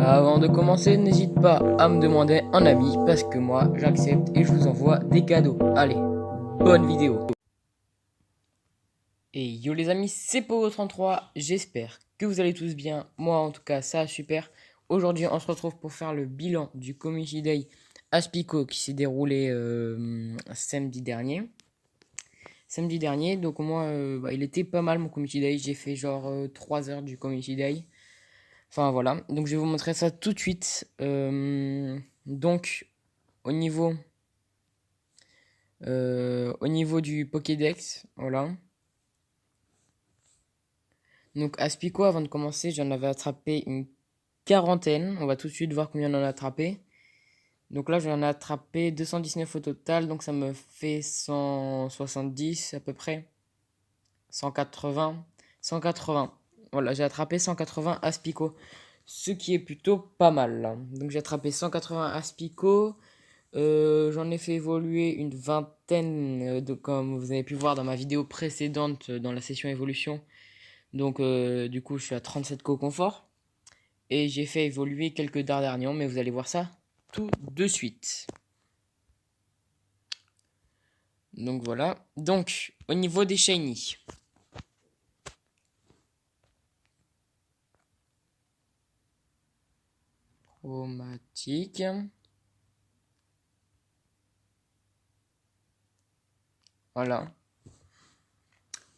Avant de commencer, n'hésite pas à me demander un ami parce que moi j'accepte et je vous envoie des cadeaux. Allez, bonne vidéo. Et yo les amis, c'est Pogo33, j'espère que vous allez tous bien. Moi en tout cas ça super. Aujourd'hui on se retrouve pour faire le bilan du Community Day Aspico qui s'est déroulé samedi dernier. Donc moi il était pas mal mon Community Day, j'ai fait genre 3 heures du Community Day. Enfin voilà, donc je vais vous montrer ça tout de suite. Donc au niveau, au niveau du Pokédex, voilà. Donc Aspico, avant de commencer, j'en avais attrapé une quarantaine. On va tout de suite voir combien on en a attrapé. Donc là, j'en ai attrapé 219 au total, donc ça me fait 170 à peu près. 180. 180. Voilà, j'ai attrapé 180 Aspico. Ce qui est plutôt pas mal, là. Donc j'ai attrapé 180 Aspico. J'en ai fait évoluer une vingtaine, comme vous avez pu voir dans ma vidéo précédente dans la session évolution. Donc du coup je suis à 37 co-confort. Et j'ai fait évoluer quelques Dardarnians, mais vous allez voir ça tout de suite. Donc voilà. Donc au niveau des shiny. Chromatique. Voilà.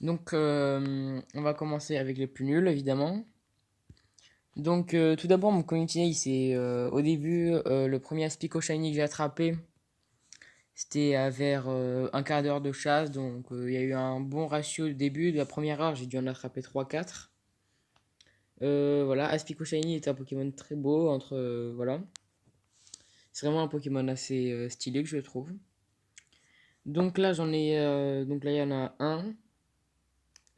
Donc on va commencer avec les plus nuls évidemment. Donc tout d'abord mon community c'est au début le premier Aspico Shiny que j'ai attrapé. C'était vers un quart d'heure de chasse, donc il y a eu un bon ratio au début. De la première heure, j'ai dû en attraper 3-4. Voilà, Aspico Shiny est un Pokémon très beau, voilà. C'est vraiment un Pokémon assez stylé que je trouve. Donc là, donc là, il y en a un.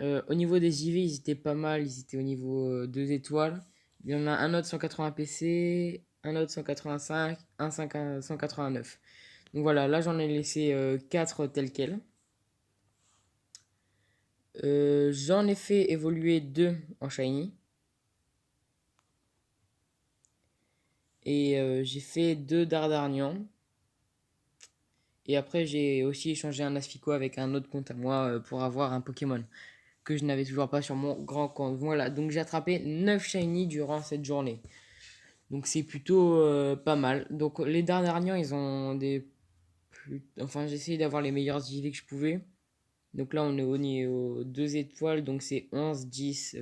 Au niveau des IV, ils étaient pas mal, ils étaient au niveau 2 étoiles. Il y en a un autre 180 PC, un autre 185, un 189. Donc voilà, là j'en ai laissé 4 tels quels. J'en ai fait évoluer 2 en shiny. Et j'ai fait 2 Dardarnian. Et après, j'ai aussi échangé un Aspico avec un autre compte à moi pour avoir un Pokémon que je n'avais toujours pas sur mon grand compte. Voilà, donc j'ai attrapé 9 shiny durant cette journée. Donc c'est plutôt pas mal. Donc les Dardarnian, ils ont des... Enfin, j'ai essayé d'avoir les meilleurs IV que je pouvais. Donc là, on est au niveau 2 étoiles, donc c'est 11, 10,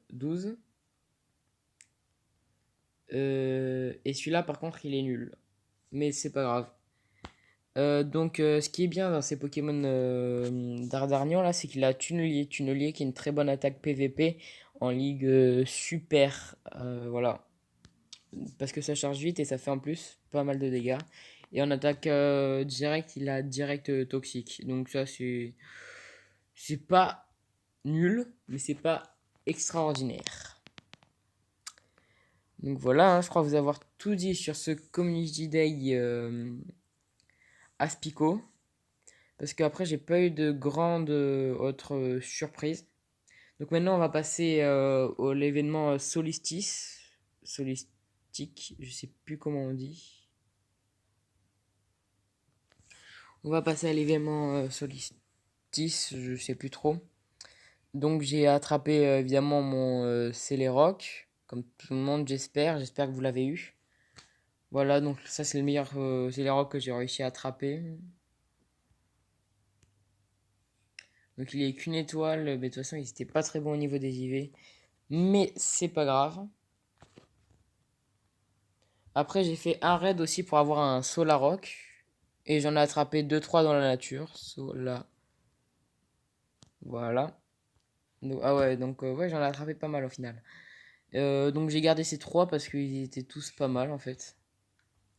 12. Et celui-là, par contre, il est nul. Mais c'est pas grave. Donc, ce qui est bien dans ces Pokémon Dardarnian, là, c'est qu'il a Tunelier. Tunelier qui est une très bonne attaque PVP en ligue super. Voilà. Parce que ça charge vite et ça fait en plus pas mal de dégâts. Et en attaque direct, il a direct toxique. Donc, ça, c'est. C'est pas nul, mais c'est pas extraordinaire. Donc voilà, hein, je crois vous avoir tout dit sur ce Community Day Aspico. Parce qu'après, j'ai pas eu de grandes autres surprises. Donc maintenant, on va passer à l'événement Solstice. Solistique, je sais plus comment on dit. On va passer à l'événement Solstice, je sais plus trop. Donc j'ai attrapé évidemment mon Celeroc, comme tout le monde, j'espère. J'espère que vous l'avez eu. Voilà, donc ça c'est le meilleur Celeroc que j'ai réussi à attraper. Donc il est qu'une étoile, mais de toute façon il était pas très bon au niveau des IV. Mais c'est pas grave. Après j'ai fait un raid aussi pour avoir un Solaroc. Et j'en ai attrapé deux trois dans la nature. Voilà. Donc, ah ouais, donc ouais, j'en ai attrapé pas mal au final. Donc j'ai gardé ces 3 parce qu'ils étaient tous pas mal en fait.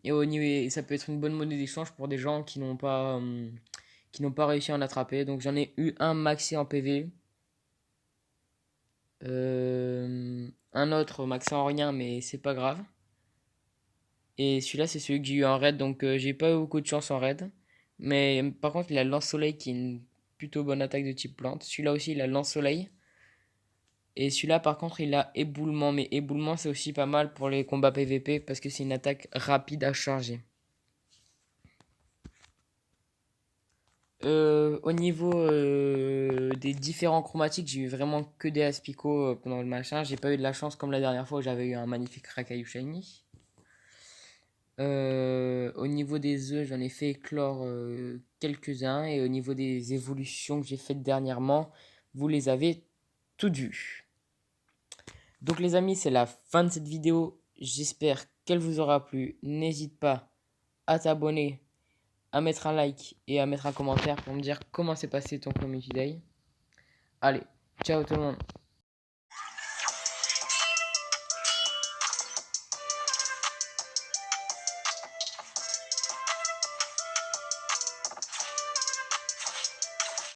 Et au niveau, et ça peut être une bonne monnaie d'échange pour des gens qui n'ont pas réussi à en attraper. Donc j'en ai eu un maxé en PV. Un autre maxé en rien, mais c'est pas grave. Et celui-là, c'est celui que j'ai eu en raid, donc j'ai pas eu beaucoup de chance en raid. Mais par contre, il a lance-soleil qui est une plutôt bonne attaque de type plante. Celui-là aussi, il a lance-soleil. Et celui-là, par contre, il a éboulement. Mais éboulement, c'est aussi pas mal pour les combats PVP parce que c'est une attaque rapide à charger. Au niveau des différents chromatiques, j'ai eu vraiment que des aspicots pendant le machin. J'ai pas eu de la chance comme la dernière fois où j'avais eu un magnifique racaillou shiny. Au niveau des œufs, j'en ai fait éclore quelques-uns. Et au niveau des évolutions que j'ai faites dernièrement, vous les avez toutes vues. Donc les amis, c'est la fin de cette vidéo. J'espère qu'elle vous aura plu. N'hésite pas à t'abonner, à mettre un like et à mettre un commentaire pour me dire comment s'est passé ton Community Day. Allez, ciao tout le monde.